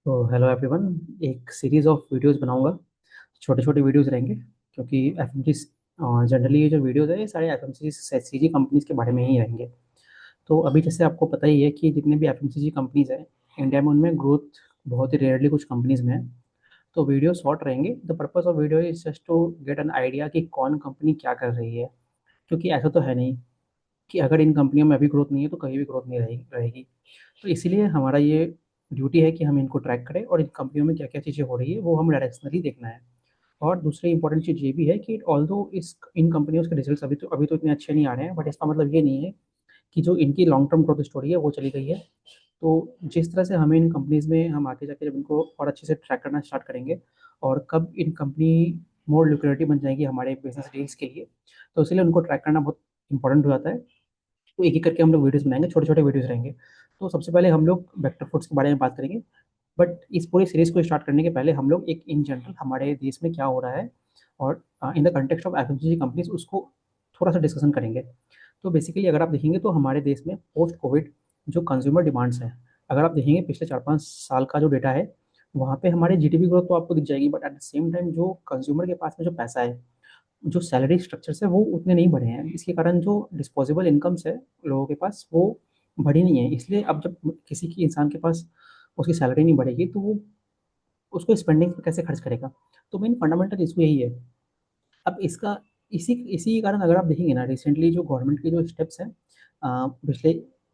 तो hello everyone. एक series of videos बनाऊंगा। छोटे छोटे वीडियोस रहेंगे क्योंकि एफ एम जी जनरली ये जो वीडियोस है ये सारे F M C G companies के बारे में ही रहेंगे। तो अभी जैसे आपको पता ही है कि जितने भी F M C G companies हैं इंडिया में उनमें ग्रोथ बहुत ही रेयरली कुछ कंपनीज में है। तो वीडियो शॉर्ट रहेंगे। The purpose of video is just to get an idea कि कौन कंपनी क्या कर रही है, क्योंकि ऐसा तो है नहीं कि अगर इन कंपनियों में अभी ग्रोथ नहीं है तो कहीं भी ग्रोथ नहीं रहेगी। तो इसीलिए हमारा ये ड्यूटी है कि हम इनको ट्रैक करें और इन कंपनियों में क्या क्या चीज़ें हो रही है वो हम डायरेक्शनली देखना है। और दूसरी इंपॉर्टेंट चीज़ ये भी है कि ऑल्दो इस इन कंपनियों के रिजल्ट्स अभी तो इतने अच्छे नहीं आ रहे हैं, बट इसका मतलब ये नहीं है कि जो इनकी लॉन्ग टर्म ग्रोथ स्टोरी है वो चली गई है। तो जिस तरह से हमें इन कंपनीज में हम आगे जाके जब इनको और अच्छे से ट्रैक करना स्टार्ट करेंगे और कब इन कंपनी मोर लिक्विडिटी बन जाएगी हमारे बिजनेस डील्स के लिए, तो इसलिए उनको ट्रैक करना बहुत इंपॉर्टेंट हो जाता है। तो एक एक करके हम लोग वीडियोस बनाएंगे, छोटे छोटे वीडियोस रहेंगे। तो सबसे पहले हम लोग वेक्टर फूड्स के बारे में बात करेंगे। बट इस पूरी सीरीज को स्टार्ट करने के पहले हम लोग एक इन जनरल हमारे देश में क्या हो रहा है और in the context of FMCG companies उसको थोड़ा सा डिस्कशन करेंगे। तो बेसिकली अगर आप देखेंगे तो हमारे देश में पोस्ट कोविड जो कंज्यूमर डिमांड्स हैं, अगर आप देखेंगे पिछले 4-5 साल का जो डेटा है वहाँ पे हमारे जीडीपी ग्रोथ तो आपको दिख जाएगी, but at the same time जो कंज्यूमर के पास में जो पैसा है, जो सैलरी स्ट्रक्चर्स है वो उतने नहीं बढ़े हैं। इसके कारण जो डिस्पोजेबल इनकम्स है लोगों के पास वो बढ़ी नहीं है। इसलिए अब जब किसी की इंसान के पास उसकी सैलरी नहीं बढ़ेगी तो वो उसको स्पेंडिंग पे कैसे खर्च करेगा। तो मेन फंडामेंटल इशू यही है। अब इसका इसी इसी कारण अगर आप देखेंगे ना रिसेंटली जो गवर्नमेंट के जो स्टेप्स हैं पिछले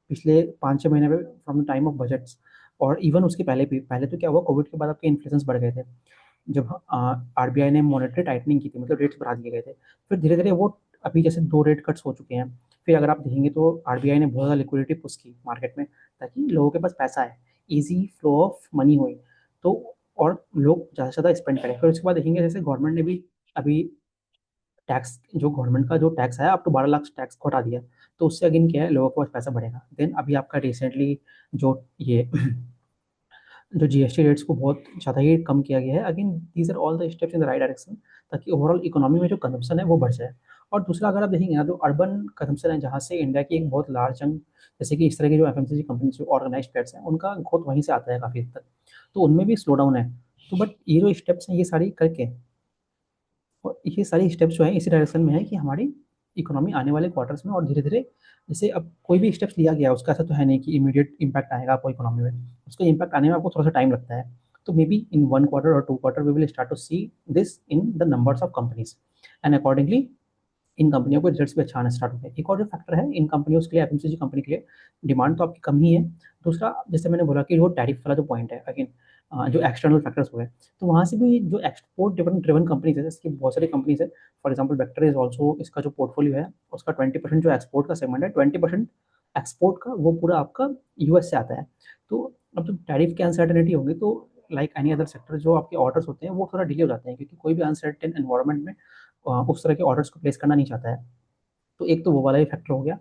पिछले 5-6 महीने में from the time of budgets और इवन उसके पहले भी, पहले तो क्या हुआ कोविड के बाद आपके इन्फ्लेशन बढ़ गए थे जब आरबीआई ने मॉनेटरी टाइटनिंग की थी, मतलब रेट्स बढ़ा दिए गए थे। फिर धीरे धीरे वो अभी जैसे 2 रेट कट्स हो चुके हैं। फिर अगर आप देखेंगे तो आरबीआई ने बहुत ज़्यादा लिक्विडिटी पुश की मार्केट में ताकि लोगों के पास पैसा है, इजी फ्लो ऑफ मनी हो। तो और लोग ज़्यादा से ज़्यादा स्पेंड करें। फिर उसके बाद देखेंगे जैसे गवर्नमेंट ने भी अभी टैक्स जो गवर्नमेंट का जो टैक्स है आप तो 12 लाख टैक्स को हटा दिया। तो उससे अगेन क्या है लोगों के पास पैसा बढ़ेगा। देन अभी आपका रिसेंटली जो ये जो जीएसटी रेट्स को बहुत ज़्यादा ही कम किया गया है। Again these are all the steps in the right direction ताकि ओवरऑल इकोनॉमी में जो कंजम्पशन है वो बढ़ जाए। और दूसरा अगर आप देखेंगे ना जो अर्बन कंजम्पशन है जहाँ से इंडिया की एक बहुत लार्ज चंक जैसे कि इस तरह की जो एफएमसीजी कंपनी जो ऑर्गेनाइज प्लेयर्स हैं उनका ग्रोथ वहीं से आता है काफ़ी हद तक। तो उनमें भी स्लो डाउन है। तो बट ये जो स्टेप्स हैं ये सारी करके और ये सारी स्टेप्स जो है इसी डायरेक्शन में है कि हमारी इकोनॉमी आने वाले क्वार्टर्स में और धीरे धीरे जैसे अब कोई भी स्टेप्स लिया गया उसका ऐसा तो है नहीं कि इमीडिएट इम्पैक्ट आएगा आपको इकोनॉमी में। उसका इम्पैक्ट आने में आपको थोड़ा सा टाइम लगता है। तो मे बी इन 1 क्वार्टर और 2 quarter we will start to see this in the numbers of companies and accordingly in कंपनियों को रिजल्ट्स भी अच्छा आना स्टार्ट हो गया। एक और जो फैक्टर है इन कंपनियों के लिए एफएमसीजी कंपनी के लिए डिमांड तो आपकी कम ही है। दूसरा जैसे मैंने बोला कि वो टैरिफ वाला जो पॉइंट है अगेन जो एक्सटर्नल फैक्टर्स हुए तो वहाँ से भी जो एक्सपोर्ट ड्रिवन ड्रिवन कंपनीज है जैसे कि बहुत सारी कंपनीज है। For example vector is also इसका जो पोर्टफोलियो है उसका 20% जो एक्सपोर्ट का सेगमेंट है 20% एक्सपोर्ट का वो पूरा आपका यूएस से आता है। तो अब जब टैरिफ की अनसर्टेनिटी होगी तो लाइक एनी अदर सेक्टर जो आपके ऑर्डर्स होते हैं वो थोड़ा डिले हो जाते हैं क्योंकि कोई भी अनसर्टेन एनवायरमेंट में उस तरह के ऑर्डर्स को प्लेस करना नहीं चाहता है। तो एक तो वो वाला ही फैक्टर हो गया।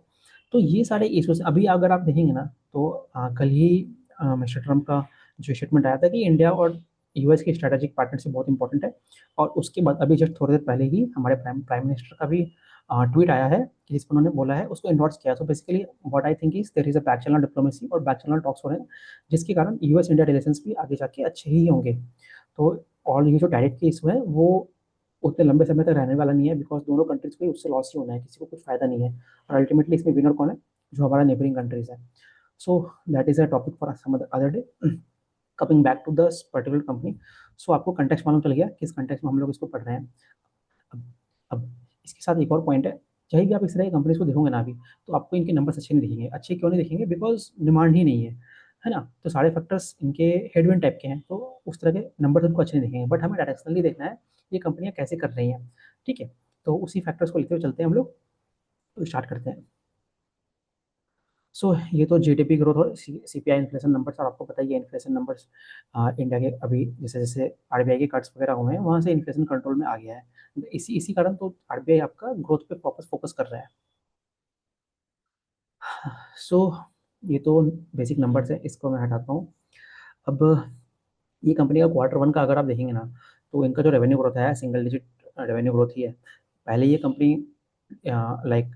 तो ये सारे इश्यूज अभी अगर आप देखेंगे ना तो कल ही मिस्टर ट्रम्प का जो स्टेटमेंट आया था कि इंडिया और यूएस की स्ट्रेटेजिक पार्टनरशिप बहुत इंपॉर्टेंट है। और उसके बाद अभी जस्ट थोड़ी देर पहले ही हमारे प्राइम प्राइम मिनिस्टर का भी ट्वीट आया है कि जिसमें उन्होंने बोला है उसको इंडोर्स किया। तो basically what I think is there is a back channel diplomacy और बैक चैनल टॉक्स हो रहे हैं जिसके कारण यूएस इंडिया रिलेशंस भी आगे जाके अच्छे ही होंगे। तो और ये जो डायरेक्ट के इशू है वो उतने लंबे समय तक रहने वाला नहीं है बिकॉज दोनों कंट्रीज को ही उससे लॉस ही होना है, किसी को कुछ फायदा नहीं है। और अल्टीमेटली इसमें विनर कौन है, जो हमारा नेबरिंग कंट्रीज है। So that is a topic for some other day. Coming back to the particular company. So आपको कंटेक्स्ट मालूम चल गया किस कंटेक्स्ट में हम लोग इसको पढ़ रहे हैं। अब अब इसके साथ एक और पॉइंट है। चाहे भी आप इस तरह की कंपनीज को देखोगे ना अभी तो आपको इनके नंबर्स अच्छे नहीं दिखेंगे। अच्छे क्यों नहीं दिखेंगे, बिकॉज डिमांड ही नहीं है ना। तो सारे फैक्टर्स इनके हेडविंड टाइप के हैं तो उस तरह के नंबर उनको अच्छे नहीं दिखेंगे। बट हमें डायरेक्शनली देखना है ये कंपनियां कैसे कर रही हैं। ठीक है, तो उसी फैक्टर्स को लेते हुए चलते हैं हम लोग। तो स्टार्ट करते हैं। सो ये तो जीडीपी ग्रोथ और सीपीआई इन्फ्लेशन नंबर्स और आपको पता ही है इन्फ्लेशन नंबर्स इंडिया के अभी जैसे जैसे आरबीआई के कट्स वगैरह हुए हैं वहाँ से इन्फ्लेशन कंट्रोल में आ गया है। इसी इसी कारण तो आरबीआई आपका ग्रोथ पे फोकस फोकस कर रहा है। सो ये तो बेसिक नंबर्स है, इसको मैं हटाता हूँ। अब ये कंपनी का Q1 का अगर आप देखेंगे ना तो इनका जो रेवेन्यू ग्रोथ है सिंगल डिजिट रेवेन्यू ग्रोथ ही है। पहले ये कंपनी लाइक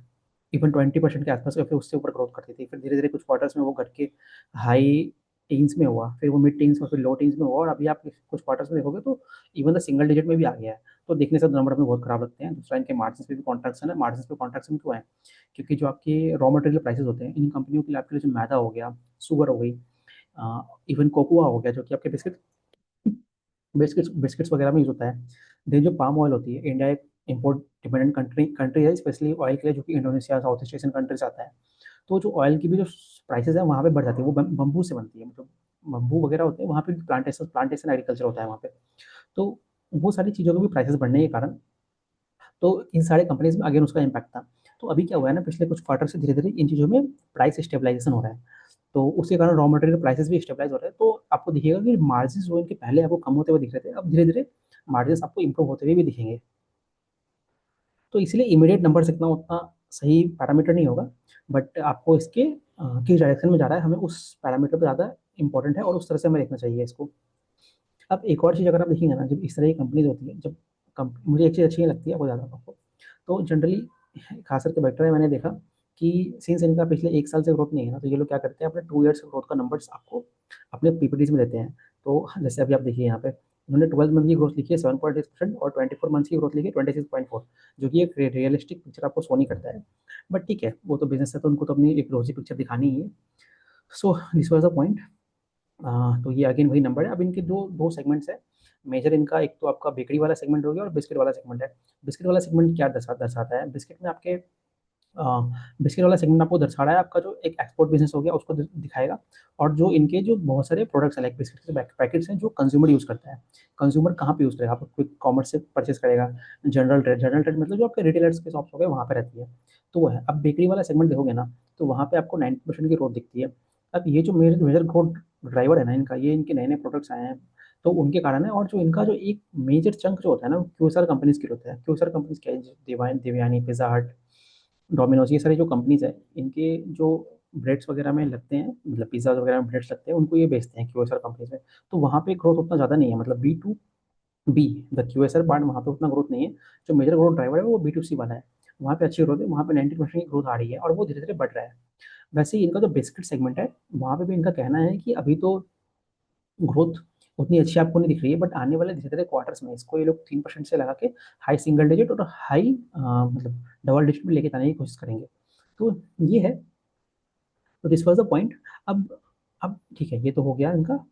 इवन 20% के आसपास या फिर उससे ऊपर ग्रोथ करती थी, फिर धीरे धीरे कुछ क्वार्टर्स में वो घट के हाई टीन्स में हुआ, फिर वो मिड टीन्स में, फिर लो टीन्स में हुआ, और अभी आप कुछ क्वार्टर्स में देखोगे तो इवन द सिंगल डिजिट में भी आ गया है। तो देखने से नंबर हमें बहुत खराब लगते हैं। दूसरा, इनके मार्जिन पे भी कॉन्ट्रैक्शन है। मार्जिन पे कॉन्ट्रैक्शन क्यों है? क्योंकि जो आपके रॉ मटेरियल प्राइसेस होते हैं इन कंपनियों के लिए, आपके लिए जो मैदा हो गया, शुगर हो गई, इवन कोकोआ हो गया जो कि आपके बिस्किट्स बिस्किट्स वगैरह में यूज होता है। देन जो पाम ऑयल होती है, इंडिया एक इम्पोर्ट डिपेंडेंट कंट्री है, स्पेशली ऑयल के लिए, जो कि Indonesia, south east Asian country से आता है। तो जो ऑयल की भी जो प्राइसेस है वहाँ पे बढ़ जाती है, वो बम्बू से बनती है, मतलब बम्बू वगैरह होते हैं वहाँ पे, प्लांटेशन प्लांटेशन एग्रीकल्चर होता है वहाँ पे। तो वो सारी चीज़ों के भी प्राइसेस बढ़ने के कारण, तो इन सारे कंपनीज में अगेन उसका इम्पैक्ट था। तो अभी क्या हुआ है ना, पिछले कुछ क्वार्टर से धीरे धीरे इन चीज़ों में प्राइस स्टेबलाइजेशन हो रहा है। तो उसके कारण रॉ मटेरियल प्राइसेस भी स्टेबलाइज हो रहे हैं। तो आपको दिखेगा कि मार्जिन जो इनके पहले आपको कम होते हुए दिख रहे थे, अब धीरे धीरे मार्जिन आपको इंप्रूव होते हुए भी दिखेंगे। तो इसलिए इमीडिएट नंबर इतना उतना सही पैरामीटर नहीं होगा, बट आपको इसके किस डायरेक्शन में जा रहा है, हमें उस पैरामीटर पर ज़्यादा इंपॉर्टेंट है, और उस तरह से हमें देखना चाहिए इसको। अब एक और चीज़ अगर आप देखेंगे ना, जब इस तरह की कंपनीज होती है, जब मुझे एक चीज़ अच्छी नहीं लगती है, बहुत ज़्यादा आपको, तो जनरली खास करके बेटर है, मैंने देखा कि सिंस इनका पिछले 1 साल से ग्रोथ नहीं है ना, तो ये लोग क्या करते हैं, अपने 2 ईयर्स ग्रोथ का नंबर्स आपको अपने पीपीटीज में देते हैं। तो जैसे अभी आप देखिए यहाँ पे, उन्होंने 12 मंथ की ग्रोथ लिखी है 7.6%, और 24 मंथ्स की ग्रोथ लिखी है 26.4, जो कि एक रियलिस्टिक पिक्चर आपको शो नहीं करता है। बट ठीक है, वो तो बिजनेस है, तो उनको तो अपनी एक रोजी पिक्चर दिखानी ही है। So this was the point. तो ये अगेन वही नंबर है। अब इनके दो दो सेगमेंट्स है मेजर इनका, एक तो आपका बेकरी वाला सेगमेंट हो गया, और बिस्किट वाला सेगमेंट है। बिस्किट वाला सेगमेंट क्या दर्शाता है? बिस्किट में आपके बिस्किट वाला सेगमेंट आपको दर्शा रहा है आपका जो एक एक्सपोर्ट बिजनेस हो गया, उसको दिखाएगा। और जो इनके जो बहुत सारे प्रोडक्ट्स हैं, लाइक बिस्किट के पैकेट्स हैं, जो कंज्यूमर यूज़ करता है। कंज्यूमर कहाँ पे यूज़ करेगा? आप क्विक कॉमर्स से परचेस करेगा, जनरल ट्रेड मतलब जो आपके रिटेलर्स के शॉप्स हो गए वहाँ पे रहती है, तो वो है। अब बेकरी वाला सेगमेंट देखोगे ना, तो वहाँ पे आपको 90% की ग्रोथ दिखती है। अब ये जो मेजर मेजर ग्रोथ ड्राइवर है ना इनका, ये इनके नए नए प्रोडक्ट्स आए हैं, तो उनके कारण है। और जो इनका जो एक मेजर चंक जो होता है ना, वो क्यूएसआर कंपनीज की होता है। क्यूएसआर कंपनीज क्या है? देवयानी, पिज़्ज़ा हट, डोमिनोज, ये सारी जो कंपनीज है, इनके जो ब्रेड्स वगैरह में लगते हैं, मतलब पिज़्ज़ा वगैरह में ब्रेड्स लगते हैं, उनको ये बेचते हैं क्यूएसआर कंपनीज में। तो वहाँ पे ग्रोथ उतना ज़्यादा नहीं है, मतलब B to B, the QSR part, वहाँ पे उतना ग्रोथ नहीं है। जो मेजर ग्रोथ ड्राइवर है वो बी टू सी वाला है, वहाँ पे अच्छी ग्रोथ है, वहाँ पे 90% की ग्रोथ आ रही है, और वो धीरे धीरे बढ़ रहा है। वैसे ही इनका जो बिस्किट सेगमेंट है, वहाँ पे भी इनका कहना है कि अभी तो ग्रोथ उतनी अच्छी आपको नहीं दिख रही है, बट आने वाले धीरे धीरे क्वार्टर्स में इसको ये लोग 3% से लगा के हाई सिंगल डिजिट और हाई मतलब डबल डिजिट में लेके जाने की कोशिश करेंगे। तो ये है। तो दिस वाज द पॉइंट। अब ठीक है, ये तो हो गया इनका।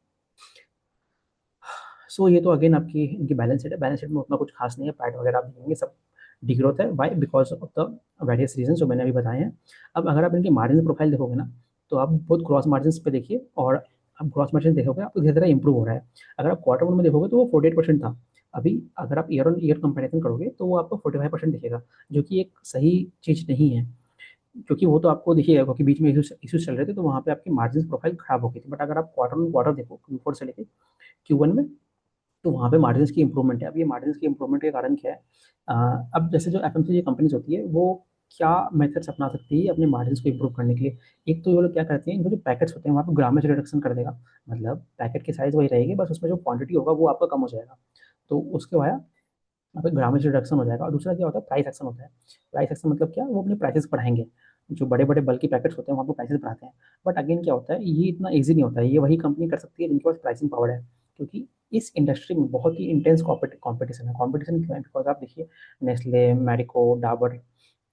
सो ये तो अगेन आपकी इनकी बैलेंस शीट है। बैलेंस शीट में उतना कुछ खास नहीं है, पैट वगैरह आप देखेंगे सब डिग्रोथ है। Why? Because of the various reason जो मैंने अभी बताए हैं। अब अगर आप इनके मार्जिन प्रोफाइल देखोगे ना, तो आप बहुत ग्रॉस मार्जिन पे देखिए, और आप ग्रॉस मार्जिन देखोगे आपको धीरे धीरे इंप्रूव हो रहा है। अगर आप क्वार्टर वन में देखोगे तो वो 48% था। अभी अगर आप ईयर ऑन ईयर कंपेरिजन करोगे तो वो आपको 45% दिखेगा, जो कि एक सही चीज़ नहीं है। क्योंकि वो तो आपको दिखेगा, क्योंकि बीच में इश्यूज चल रहे थे, तो वहाँ पे आपकी मार्जिन प्रोफाइल खराब हो गई थी। बट अगर आप क्वार्टर ऑन क्वार्टर देखो, Q4 से लेके Q1 में, तो वहाँ पे मार्जिन्स की इंप्रूवमेंट है। अब ये मार्जिन्स की इंप्रूवमेंट के कारण क्या है? अब जैसे जो एफएमसीजी कंपनीज होती है, वो क्या मेथड्स अपना सकती है अपने मार्जिन्स को इंप्रूव करने के लिए? एक तो ये लोग क्या करते हैं, इनके जो पैकेट्स होते हैं वहाँ पे ग्रामेज रिडक्शन कर देगा। मतलब पैकेट की साइज वही रहेगी, बस उसमें जो क्वांटिटी होगा वो आपका कम हो जाएगा। तो उसके बाद यहाँ पे ग्रामेज रिडक्शन हो जाएगा। और दूसरा क्या होता है? प्राइस एक्शन होता है। प्राइस एक्शन मतलब क्या? वो अपने प्राइसेस बढ़ाएंगे। जो बड़े बड़े बल्कि पैकेट्स होते हैं वहाँ पे प्राइसेस बढ़ाते हैं। बट अगेन क्या होता है, ये इतना ईजी नहीं होता है। ये वही कंपनी कर सकती है जिनके पास प्राइसिंग पावर है, क्योंकि इस इंडस्ट्री में बहुत ही इंटेंस कॉम्पिटिशन है। कॉम्पिटिशन क्यों है? बिकॉज आप देखिए, नेस्ले, मैरिको, डाबर,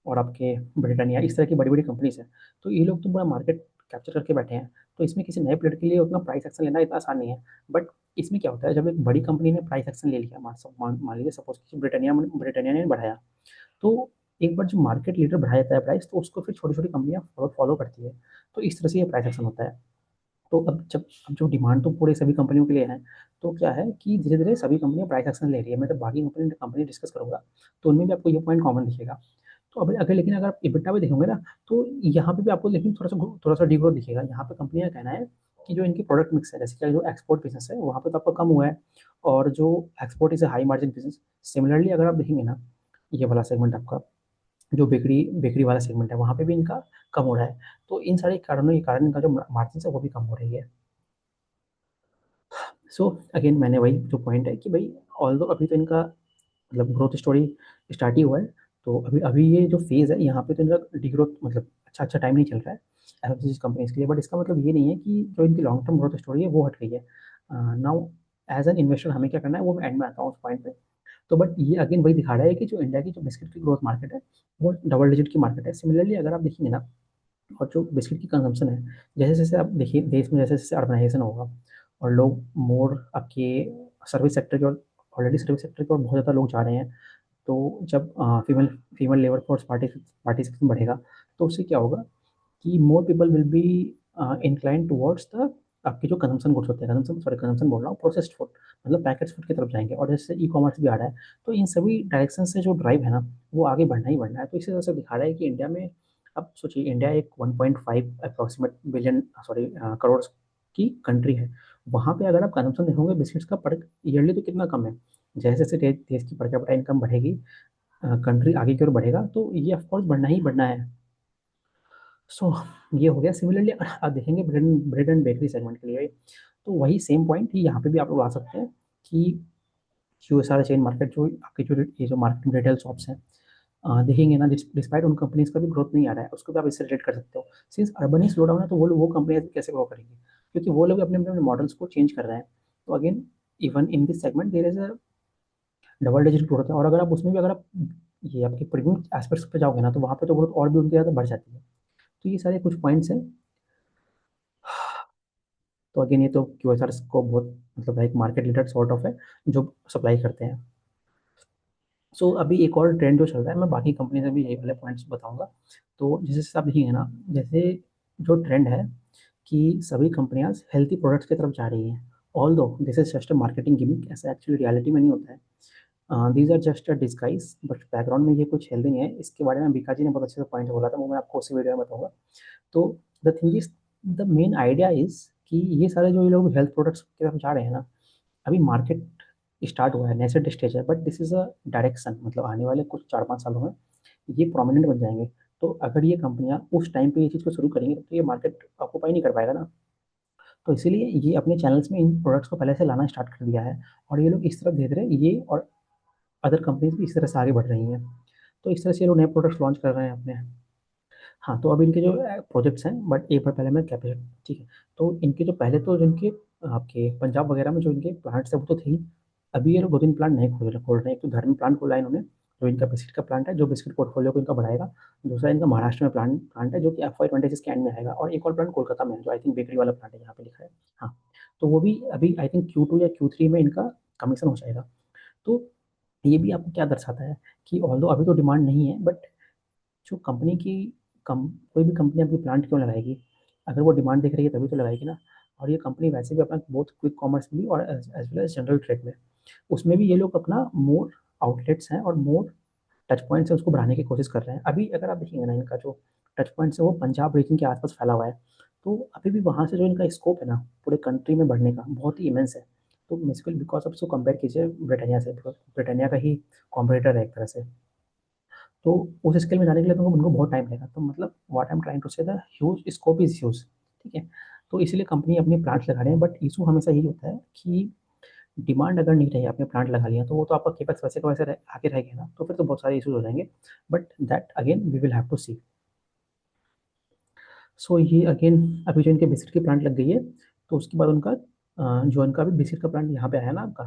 और आपके ब्रिटानिया, इस तरह की बड़ी बड़ी कंपनीज हैं। तो ये लोग तो पूरा मार्केट कैप्चर करके बैठे हैं। तो इसमें किसी नए प्लेयर के लिए उतना प्राइस एक्शन लेना इतना आसान नहीं है। बट इसमें क्या होता है, जब एक बड़ी कंपनी ने प्राइस एक्शन ले लिया, मान लीजिए सपोज कि ब्रिटानिया ने बढ़ाया, तो एक बार जो मार्केट लीडर बढ़ा देता है प्राइस, तो उसको फिर छोटी छोटी कंपनियां फॉलो फॉलो करती है। तो इस तरह से ये प्राइस एक्शन होता है। तो अब जो डिमांड तो पूरे सभी कंपनियों के लिए है, तो क्या है कि धीरे धीरे सभी कंपनियां प्राइस एक्शन ले रही है। मैं जब बाकी कंपनी डिस्कस करूंगा, तो उनमें भी आपको ये पॉइंट कॉमन दिखेगा। तो अब अगर लेकिन अगर आप इबिटा में देखोगे ना, तो यहाँ पे भी आपको लेकिन थोड़ा सा डिग्रोथ दिखेगा। यहाँ पे कंपनी का कहना है कि जो इनकी प्रोडक्ट मिक्स है, जैसे कि जो एक्सपोर्ट बिजनेस है वहाँ पे तो आपका कम हुआ है, और जो export is high margin business. Similarly अगर आप देखेंगे ना, ये वाला सेगमेंट आपका जो बेकरी बेकरी वाला सेगमेंट है, वहाँ पे भी इनका कम हो रहा है। तो इन सारे कारणों के कारण इनका जो मार्जिन है वो भी कम हो रही है। सो अगेन मैंने वही जो पॉइंट है कि भाई, ऑल अभी तो इनका मतलब ग्रोथ स्टोरी स्टार्ट ही हुआ है। तो अभी अभी ये जो फेज़ है यहाँ पे तो इनका डिग्रोथ मतलब अच्छा अच्छा टाइम नहीं चल रहा है। एफएमसीजी कंपनीज के लिए, बट इसका मतलब ये नहीं है कि जो इनकी लॉन्ग टर्म ग्रोथ स्टोरी है वो हट गई है। नाउ एज एन इन्वेस्टर हमें क्या करना है वो मैं एंड में आता हूँ उस पॉइंट पे। तो बट ये अगेन वही दिखा रहा है कि जो इंडिया की जो बिस्किट की ग्रोथ मार्केट है वो डबल डिजिट की मार्केट है। सिमिलरली अगर आप देखेंगे ना, और जो बिस्किट की कंजम्पशन है, जैसे जैसे आप देखिए देश में जैसे जैसे अर्बनाइजेशन होगा और लोग मोर आपके सर्विस सेक्टर की ओर, ऑलरेडी सर्विस सेक्टर की ओर बहुत ज़्यादा लोग जा रहे हैं। तो जब female female labour force participation बढ़ेगा तो उससे क्या होगा कि more people will be incline towards the आपके जो कंजम्पशन गुड्स होते हैं, कंजम्पशन बोल रहा हूँ, प्रोसेस्ड फूड, मतलब पैकेज फूड की तरफ जाएंगे। और जैसे ई कॉमर्स भी आ रहा है, तो इन सभी डायरेक्शन से जो ड्राइव है ना वो आगे बढ़ना ही बढ़ना है। तो इसी तरह से दिखा रहा है कि इंडिया में, अब सोचिए इंडिया एक 1.5 अप्रॉक्सीमेट बिलियन सॉरी करोड़ की कंट्री है। वहाँ पे अगर आप कंजम्पशन देखोगे बिस्किट्स का पर ईयरली तो कितना कम है। जैसे जैसे देश की पर कैपिटा इनकम बढ़ेगी, कंट्री आगे की ओर बढ़ेगा, तो ये ऑफकोर्स बढ़ना ही बढ़ना है। सो ये हो गया। सिमिलरली आप देखेंगे ब्रेड एंड बेकरी सेगमेंट के लिए, तो वही सेम पॉइंट ही यहाँ पे भी आप लोग आ सकते हैं कि जो सारे चेन मार्केट, जो आपके जो ये जो मार्केट रिटेल शॉप्स हैं, देखेंगे ना, डिस्पाइट उन कंपनीज का भी ग्रोथ नहीं आ रहा है, उसको भी आप इससे रिलेट कर सकते हो। सिंस अर्बन ही स्लो डाउन है तो वो कंपनियां कैसे ग्रो करेंगी, क्योंकि वो लोग अपने अपने मॉडल्स को चेंज कर रहे हैं। तो again even in this segment there is a double digit growth है। और अगर आप उसमें भी अगर आप ये आपके प्रीमियम एस्पेक्ट्स पे जाओगे ना, तो वहाँ पे तो ग्रोथ और भी उनकी ज़्यादा बढ़ जाती है। तो ये सारे कुछ पॉइंट्स हैं। तो अगेन ये तो क्यूएसआर को बहुत मतलब एक मार्केट लीडर सॉर्ट ऑफ है जो सप्लाई करते हैं। सो अभी एक और ट्रेंड जो चल रहा है, मैं बाकी कंपनी से भी यही वाले पॉइंट्स बताऊंगा। तो जैसे जैसे आप देखेंगे ना, जैसे जो ट्रेंड है कि सभी कंपनियां हेल्थी प्रोडक्ट्स की तरफ जा रही हैं, although this is just a marketing gimmick, ऐसा एक्चुअली रियलिटी में नहीं होता है। These are just a disguise, but background में ये कुछ हेल्दी नहीं है। इसके बारे में बीका जी ने बहुत अच्छे से पॉइंट बोला था, वो मैं आपको उसी वीडियो में बताऊंगा। तो the thing is, the main idea is कि ये सारे जो ये लोग हेल्थ प्रोडक्ट्स की तरफ जा रहे हैं ना, अभी मार्केट स्टार्ट हुआ है, नेसेंट स्टेज है, but this is a direction, मतलब आने वाले कुछ 4-5 सालों में ये प्रोमिनेंट बन जाएंगे। तो अगर ये कंपनियां उस टाइम पे ये चीज़ को शुरू करेंगी तो ये मार्केट ऑक्यूपाई नहीं कर पाएगा ना। तो इसीलिए ये अपने चैनल्स में इन प्रोडक्ट्स को पहले से लाना स्टार्ट कर दिया है, और ये लोग इस तरफ धीरे धीरे, ये और अदर कंपनीज भी इस तरह से आगे बढ़ रही हैं। तो इस तरह से ये लोग नए प्रोडक्ट्स लॉन्च कर रहे हैं अपने। हाँ, तो अब इनके जो प्रोजेक्ट्स हैं, बट एक बार पहले मैं कैपेसिटी, ठीक है, तो इनके जो पहले तो जिनके आपके पंजाब वगैरह में जो इनके प्लांट्स है वो तो थे ही। अभी ये लोग 2-3 प्लांट नए खोल रहे हैं। एक तो घर में प्लांट खोला है इन्होंने, जो इनका बिस्किट का प्लांट है, जो बिस्किट पोर्टफोलियो को इनका बढ़ाएगा। दूसरा इनका महाराष्ट्र में प्लांट प्लांट है जो कि FY 2026 के एंड में आएगा, और एक और प्लांट कोलकाता में है जो आई थिंक बेकरी वाला प्लांट है, यहाँ पे लिखा है। हाँ, तो वो भी अभी आई थिंक Q2 या Q3 में इनका कमीशन हो जाएगा। तो ये भी आपको क्या दर्शाता है कि ऑल्दो अभी तो डिमांड नहीं है, बट जो कंपनी की कम कोई भी कंपनी अपनी प्लांट क्यों लगाएगी, अगर वो डिमांड देख रही है तभी तो लगाएगी ना। और ये कंपनी वैसे भी अपना बहुत क्विक कॉमर्स में भी, और as well as general trade में, उसमें भी ये लोग अपना मोर आउटलेट्स हैं और मोर टच पॉइंट्स है उसको बढ़ाने की कोशिश कर रहे हैं। अभी अगर आप देखेंगे ना, इनका जो टच पॉइंट्स है वो पंजाब रीजन के आसपास फैला हुआ है। तो अभी भी वहाँ से जो इनका स्कोप है ना पूरे कंट्री में बढ़ने का, बहुत ही इमेंस है। तो बेसिकली बिकॉज आप उसको कंपेयर कीजिए ब्रिटानिया से, बिकॉज ब्रिटानिया का ही कॉम्पिटिटर है एक तरह से। तो उस स्केल में जाने के लिए तुमको उनको बहुत टाइम लगेगा। तो मतलब what I am trying to say, the huge scope is huge, ठीक है। तो इसीलिए कंपनी अपने प्लांट्स लगा रहे हैं, बट इशू हमेशा यही होता है कि डिमांड अगर नहीं रही, आपने प्लांट लगा लिया, तो वो तो आपका केपेक्स वैसे का वैसे आगे रह गया ना, तो फिर तो बहुत सारे इशूज हो जाएंगे। But that again we will have to see. So ये अगेन अभी जो इनके बिस्किट की प्लांट लग गई है, तो उसके बाद उनका जो इनका अभी बिस्किट का प्लांट यहाँ पे आया ना आपका,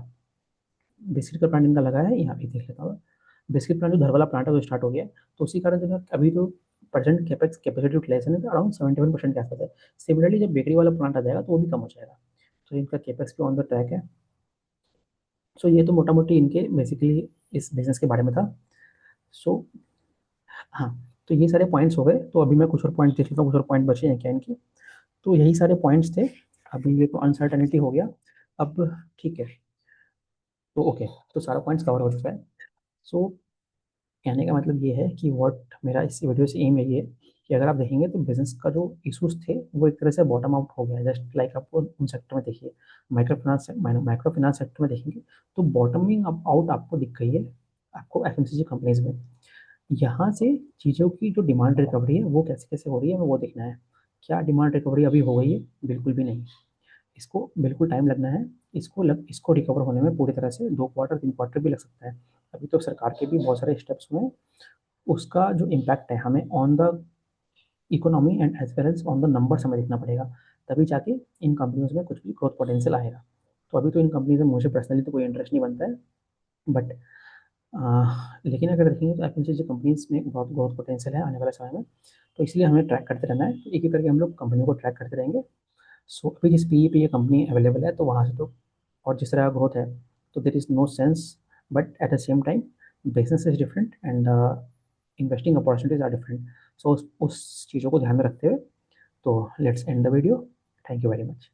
बिस्किट का प्लांट इनका लगा है यहाँ पे, देख लेता हूँ। बिस्किट प्लांट जो घर वाला प्लांट है वो स्टार्ट हो गया है। तो उसी कारण जो है अभी तो प्रेजेंट कैपेक्स कैपेसिटी यूटिलाइजेशन है अराउंड 71% के आसपास है। सिमिलरली जब बेकरी वाला प्लांट आ जाएगा तो वो भी कम हो जाएगा। तो इनका कैपेक्स भी ऑन द ट्रैक है। सो ये तो मोटा मोटी इनके बेसिकली इस बिजनेस के बारे में था। सो हाँ, तो ये सारे पॉइंट्स हो गए। तो अभी मैं कुछ और पॉइंट देख लेता हूँ, कुछ और पॉइंट बचे हैं क्या इनके। तो यही सारे पॉइंट्स थे। अभी ये तो अनसर्टेनिटी हो गया। अब ठीक है, तो ओके, तो सारा पॉइंट्स कवर हो चुका है। सो कहने का मतलब ये है कि व्हाट मेरा इस वीडियो से एम यही है कि अगर आप देखेंगे तो बिजनेस का जो इश्यूज थे वो एक तरह से बॉटम आउट हो गया है। जस्ट लाइक आपको उन सेक्टर में देखिए, माइक्रो फाइनेंस सेक्टर में देखेंगे तो बॉटमिंग आउट आपको दिख गई है, आपको FMCG कंपनीज में। यहाँ से चीज़ों की जो डिमांड रिकवरी है वो कैसे कैसे हो रही है हमें वो देखना है। क्या डिमांड रिकवरी अभी हो गई है? बिल्कुल भी नहीं। इसको बिल्कुल टाइम लगना है। इसको रिकवर होने में पूरी तरह से 2 क्वार्टर 3 क्वार्टर भी लग सकता है। अभी तो सरकार के भी बहुत सारे स्टेप्स हुए हैं, उसका जो इम्पैक्ट है हमें on the economy and as well as on the numbers हमें देखना पड़ेगा, तभी जाके इन कंपनीज़ में कुछ भी ग्रोथ पोटेंशियल आएगा। तो अभी तो इन कंपनीज़ में मुझे पर्सनली तो कोई इंटरेस्ट नहीं बनता है, बट लेकिन अगर देखेंगे तो एफएमसीजी कंपनीज़ में बहुत ग्रोथ पोटेंशियल है आने वाले समय में, तो इसलिए हमें ट्रैक करते रहना है। तो एक एक करके हम लोग कंपनियों को ट्रैक करते रहेंगे। सो अभी जिस पीई पे ये कंपनी अवेलेबल है, तो वहाँ से तो और जिस तरह का ग्रोथ है, तो there is no sense, but at the same time business is different and investing opportunities are different. So उस चीज़ों को ध्यान में रखते हुए, तो let's end the video. Thank you very much.